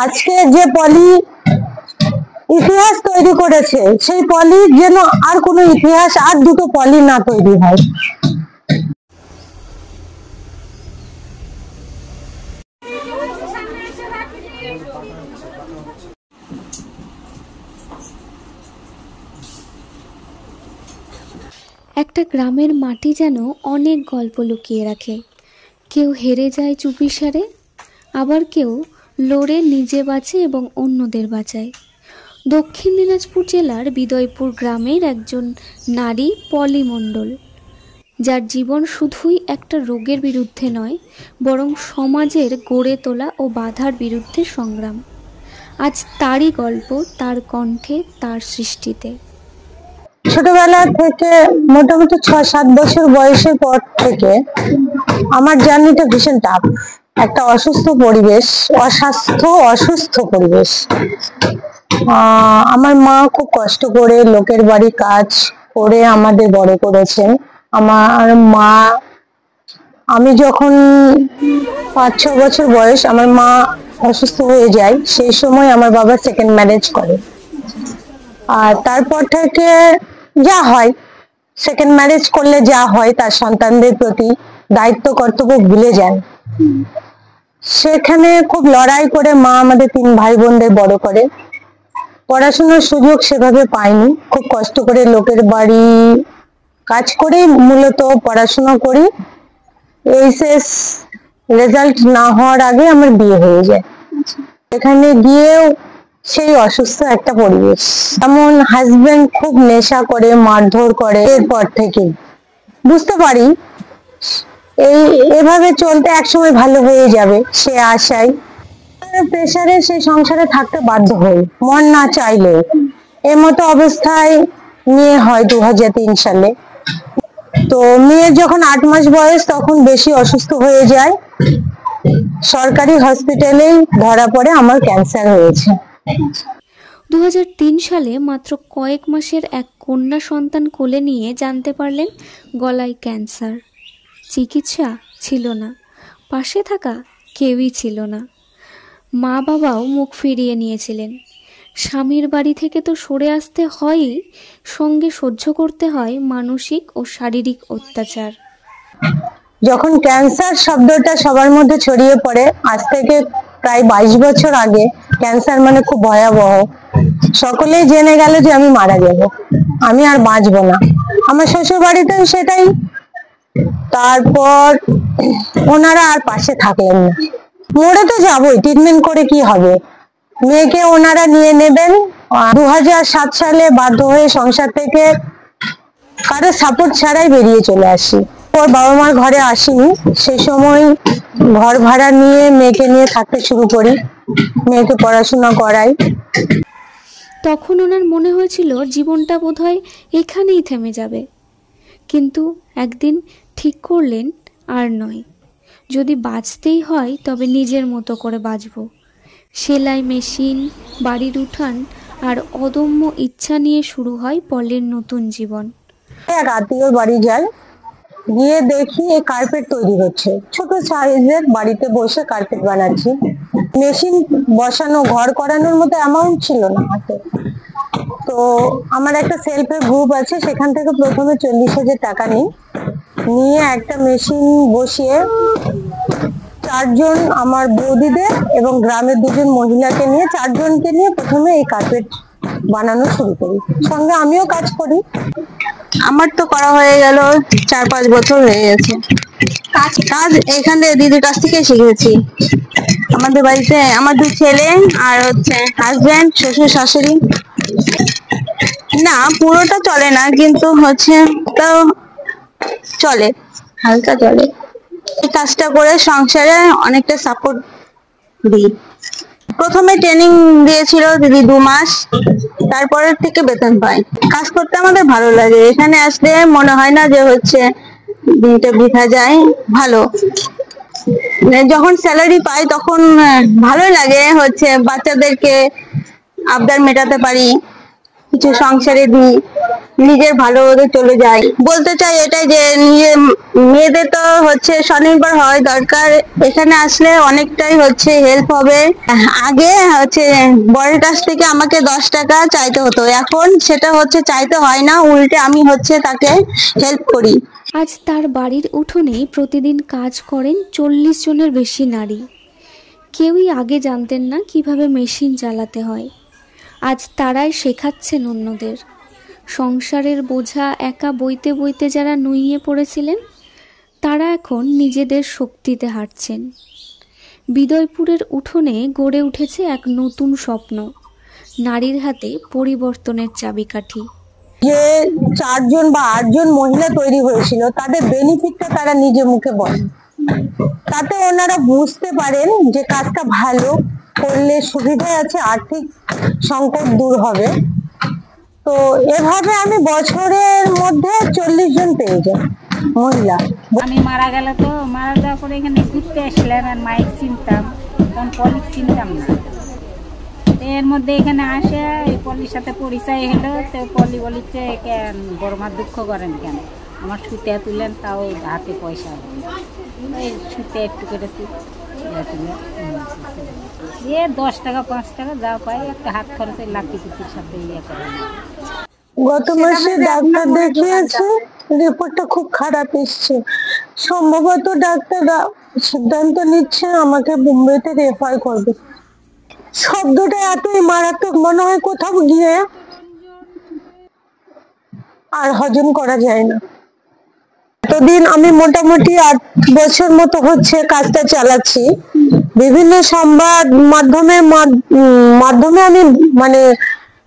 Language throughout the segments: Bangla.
আজকে যে পলি ইতিহাস তৈরি করেছে, সেই পলি যেন আর কোনো ইতিহাস আর দুটো পলি না তৈরি হয়। একটা গ্রামের মাটি যেন অনেক গল্প লুকিয়ে রাখে। কেউ হেরে যায় চুপিসারে, আবার কেউ লড়ে নিজে বাঁচে এবং অন্যদের বাঁচায়। দক্ষিণ দিনাজপুর জেলার বিদয়পুর গ্রামের একজন নারী পলি মণ্ডল, যার জীবন শুধুই একটা রোগের বিরুদ্ধে নয়, বরং সমাজের গড়ে তোলা ও বাধার বিরুদ্ধে সংগ্রাম। আজ তারই গল্প, তার কণ্ঠে, তার সৃষ্টিতে। ছোটবেলা থেকে মোটামুটি 6-7 বছর বয়সের পর থেকে আমার জার্নিটা ভীষণ টাফ। একটা অসুস্থ পরিবেশ, অসুস্থ পরিবেশ। আমার মা খুব কষ্ট করে লোকের বাড়ি কাজ করে আমাদের বড় করেছেন। আমার মা, আমি যখন 5-6 বছর বয়স, আমার মা অসুস্থ হয়ে যায়। সেই সময় আমার বাবা সেকেন্ড ম্যারেজ করে। আর তারপর থেকে যা হয়, সেকেন্ড ম্যারেজ করলে যা হয়, তার সন্তানদের প্রতি দায়িত্ব কর্তব্য ভুলে যান। সেখানে খুব লড়াই করে মা আমাদের 3 ভাই বোনদের বড় করে। পড়াশোনার সুযোগ সেভাবে পাইনি, খুব কষ্ট করে লোকের বাড়ি কাজ করে মূলত পড়াশোনা করি। এইচএস রেজাল্ট না হওয়ার আগে আমার বিয়ে হয়ে যায়। এখানে গিয়েও সেই অসুস্থ একটা পরিবেশ। এমন হাজবেন্ড খুব নেশা করে, মারধর করে। এরপর থেকে বুঝতে পারি এভাবে চলতে একসময় ভালো হয়ে যাবে, সে আশায় প্রেসারে সেই সংসারে থাকতে বাধ্য হই, মন না চাইলেও। এর মতো অবস্থায় মেয়ে হয় 2003 সালে। তো মেয়ের যখন 8 মাস বয়স, তখন বেশি অসুস্থ হয়ে যায়। সরকারি হসপিটালেই ধরা পড়ে আমার ক্যান্সার হয়েছে। 2003 সালে মাত্র কয়েক মাসের এক কন্যা সন্তান কোলে নিয়ে জানতে পারলেন গলায় ক্যান্সার। চিকিৎসা ছিল না, পাশে থাকা কেউই ছিল না। মা বাবাও মুখ ফিরিয়ে নিয়েছিলেন। স্বামীর বাড়ি থেকে তো সরে আসতে হয়ই, সঙ্গে সহ্য করতে হয় মানসিক ও শারীরিক অত্যাচার। যখন ক্যান্সার শব্দটা সবার মধ্যে ছড়িয়ে পড়ে, আজ থেকে প্রায় 22 বছর আগে, ক্যান্সার মানে খুব ভয়াবহ। সকলেই জেনে গেল যে আমি মারা যাব, আমি আর বাঁচবো না। আমার শ্বশুর বাড়িতেও সেটাই। তারপর ওনারা আর পাশে থাকলেন না। মরে তো যাবোই, ট্রিটমেন্ট করে কি হবে। মেয়েকে ওনারা নিয়ে নেবেন। 2007 সালে বাধ্য হয়ে সংসার থেকে কারো সাপোর্ট ছাড়াই বেরিয়ে চলে আসি। ওর বাবা মার ঘরে আসিনি, সেই সময় ঘর ভাড়া নিয়ে মেয়েকে নিয়ে থাকতে শুরু করি, মেয়েকে পড়াশোনা করাই। তখন ওনার মনে হয়েছিল জীবনটা বোধহয় এখানেই থেমে যাবে, কিন্তু একদিন ঠিক করলেন আর নয়, যদি বাঁচতেই হয় তবে নিজের মতো করে বাঁচব। সেলাই মেশিন, বাড়ির উঠান আর অদম্য ইচ্ছা নিয়ে শুরু হয় পলের নতুন জীবন। এক আত্মীয়র বাড়ি যাই, গিয়ে দেখি এই কার্পেট তৈরি হচ্ছে। ছোট সাইজের, বাড়িতে বসে কার্পেট বানাচ্ছি। মেশিন বসানো, ঘর করানোর মতো অ্যামাউন্ট ছিল না হাতে। তো আমার একটা সেলফ হেল্প গ্রুপ আছে, সেখান থেকে প্রথমে 40,000 টাকা নিয়ে একটা মেশিন বসিয়ে 4 জন আমার বৌদিদের এবং গ্রামের 2 জন মহিলাকে নিয়ে, 4 জনকে নিয়ে প্রথমে এই কার্পেট বানানো শুরু করি। সঙ্গে আমিও কাজ করি। আমার তো করা হয়ে গেল 4-5 বছর হয়ে গেছে। কাজ এখানে দিদির কাছ থেকে শিখেছি। আমাদের বাড়িতে আমার 2 ছেলে আর হাজবেন্ড, শ্বশুর শাশুড়ি। না পুরোটা চলে না, কিন্তু তাও চলে, হালকা চলে। এই কাজটা করে সংসারে অনেকটা সাপোর্ট দিই। প্রথমে ট্রেনিং দিয়েছিল দিদি 2 মাস, তারপরের থেকে বেতন পাই। কাজ করতে আমাদের ভালো লাগে। এখানে আসলে মনে হয় না যে দিনটা বৃথা যায়। ভালো, যখন স্যালারি পাই তখন ভালো লাগে। বাচ্চাদেরকে আবদার মেটাতে পারি, কিছু সংসারে দিই, নিজের ভালো মতো চলে যাই। বলতে চাই এটাই যে নিজের মেয়েদের তো হচ্ছে স্বনির্ভর হয় দরকার, এখানে আসলে অনেকটাই হচ্ছে হেল্প হবে। আগে হচ্ছে বরের কাছ থেকে আমাকে 10 টাকা চাইতে হতো, এখন সেটা হচ্ছে চাইতে হয় না, উল্টে আমি হচ্ছে তাকে হেল্প করি। আজ তার বাড়ির উঠোনেই প্রতিদিন কাজ করেন 40 জনের বেশি নারী। কেউই আগে জানতেন না কিভাবে মেশিন চালাতে হয়। আজ তারাই শেখাচ্ছেন অন্যদের। সংসারের বোঝা একা বইতে বইতে যারা নুইয়ে পড়েছিলেন, তারা এখন নিজেদের শক্তিতে হাঁটছেন। বিদয়পুরের উঠোনে গড়ে উঠেছে এক নতুন স্বপ্ন, নারীর হাতে পরিবর্তনের চাবিকাঠি। যে 4 জন বা 8 জন মহিলা তৈরি হয়েছিল, তাদের বেনিফিটটা তারা নিজে মুখে বলে, তাতে ওনারা বুঝতে পারেন যে কাজটা ভালো করলে সুবিধা আছে, আর্থিক সংকট দূর হবে। তো এভাবে আমি বছরের মধ্যে 40 জন পেয়ে যাই মহিলা। আমি মারা গেল, তো মারা যাওয়ার পরে এখানে ঘুরতে আসলাম, আর মাইক চিনতাম, তখন পলি চিনতাম না। তো এর মধ্যে এখানে আসে এই পলির সাথে পরিচয় হলো। তো পলি বলিচ্ছে কেন বড় মা দুঃখ করেন কেন, আমার সুতে তুলেন, তাও হাতে পয়সা এই সুতে একটু করে তুলে 10 টাকা 5 টাকা যা পাই একটা হাত খরচের লাঠি কুটির সাথে ইয়ে করে। গত মাসে ডাক্তার দেখিয়েছে, রিপোর্টটা খুব খারাপ এসছে। সম্ভবত ডাক্তাররা সিদ্ধান্ত নিচ্ছে আমাকে বোম্বেতে রেফার করবে। শব্দটা এতই মারাত্মক, মনে হয় কোথাও গিয়ে আর হজম করা যায় না। এতদিন আমি মোটামুটি 8 বছর মতো হচ্ছে কাজটা চালাচ্ছি। বিভিন্ন সংবাদ মাধ্যমে আমি মানে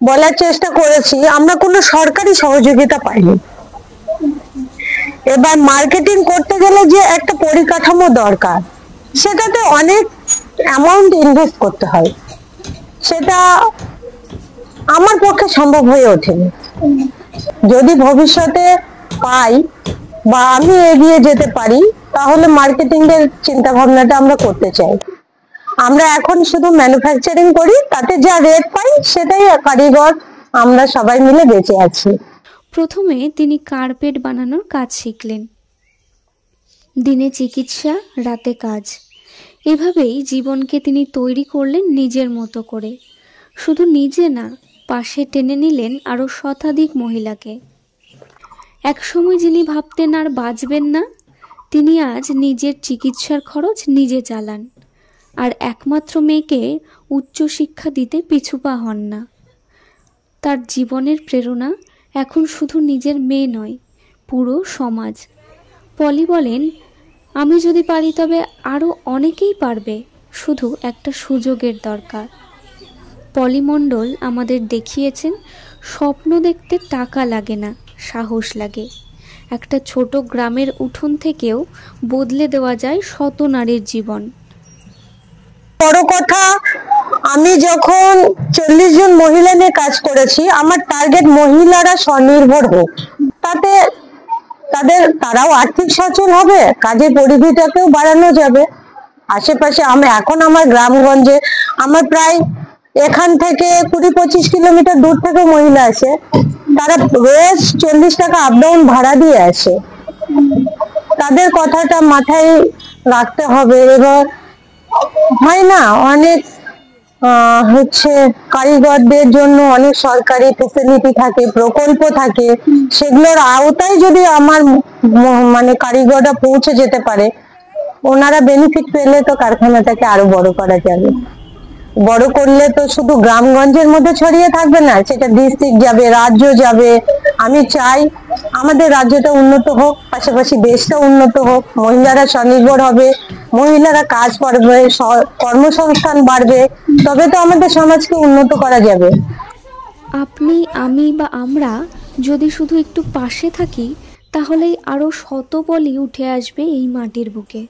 বলার চেষ্টা করেছি, আমরা কোনো সরকারি সহযোগিতা পাইনি। এবার মার্কেটিং করতে গেলে যে একটা পরিকাঠামো দরকার, সেটাতে অনেক অ্যামাউন্ট ইনভেস্ট করতে হয়, সেটা আমার পক্ষে সম্ভব হয়ে ওঠেনি। যদি ভবিষ্যতে পাই বা আমি এগিয়ে যেতে পারি, তাহলে মার্কেটিং এর চিন্তা ভাবনাটা আমরা করতে চাই। আমরা এখন শুধু ম্যানুফ্যাকচারিং করি, তাতে যা রেট পাই সেটাই কারিগর আমরা সবাই মিলে বেঁচে আছি। প্রথমে তিনি কার্পেট বানানোর কাজ শিখলেন। দিনে চিকিৎসা, রাতে কাজ। এভাবেই জীবনকে তিনি তৈরি করলেন নিজের মতো করে। শুধু নিজে না, পাশে টেনে নিলেন আরও শতাধিক মহিলাকে। একসময় যিনি ভাবতেন আর বাঁচবেন না, তিনি আজ নিজের চিকিৎসার খরচ নিজে চালান, আর একমাত্র মেয়েকে উচ্চশিক্ষা দিতে পিছুপা হন না। তার জীবনের প্রেরণা এখন শুধু নিজের মেয়ে নয়, পুরো সমাজ। পলি বলেন, আমি যদি পারি তবে আরও অনেকেই পারবে, শুধু একটা সুযোগের দরকার। পলি মণ্ডল আমাদের দেখিয়েছেন, স্বপ্ন দেখতে টাকা লাগে না, সাহস লাগে। একটা ছোট গ্রামের উঠোন থেকেও বদলে দেওয়া যায় শত নারীর জীবন। বড় কথা, আমি যখন 40 জন মহিলা নিয়ে কাজ করেছি, আমার টার্গেট মহিলারা স্বনির্ভর হোক, তাতে তারাও আর্থিক সচল হবে, কাজের পরিধিটাকেও বাড়ানো যাবে। আশেপাশে এখন আমার গ্রামগঞ্জে আমার প্রায় এখান থেকে 20-25 কিলোমিটার দূর থেকে মহিলা আছে, তারা রোজ 40 টাকা আপ ডাউন ভাড়া দিয়ে আসে। তাদের কথাটা মাথায় রাখতে হবে। এবার হয় না, অনেক হচ্ছে কারিগরদের জন্য অনেক সরকারি ফেসিলিটি থাকে, প্রকল্প থাকে, সেগুলোর আওতায় যদি আমার মানে কারিগররা পৌঁছে যেতে পারে, ওনারা বেনিফিট পেলে তো কারখানাটাকে আরো বড় করা যাবে। বড় করলে তো শুধু গ্রামগঞ্জের মধ্যে ছড়িয়ে থাকবে না, সেটা ডিস্ট্রিক্ট যাবে, রাজ্য যাবে। আমি চাই আমাদের রাজ্যটা উন্নত হোক, পাশাপাশি দেশটা উন্নত হোক, মহিলারা স্বনির্ভর হবে, মহিলারা কাজ করবে, কর্মসংস্থান বাড়বে, তবে তো আমাদের সমাজকে উন্নত করা যাবে। আপনি, আমি বা আমরা যদি শুধু একটু পাশে থাকি, তাহলেই আরও শত পলি উঠে আসবে এই মাটির বুকে।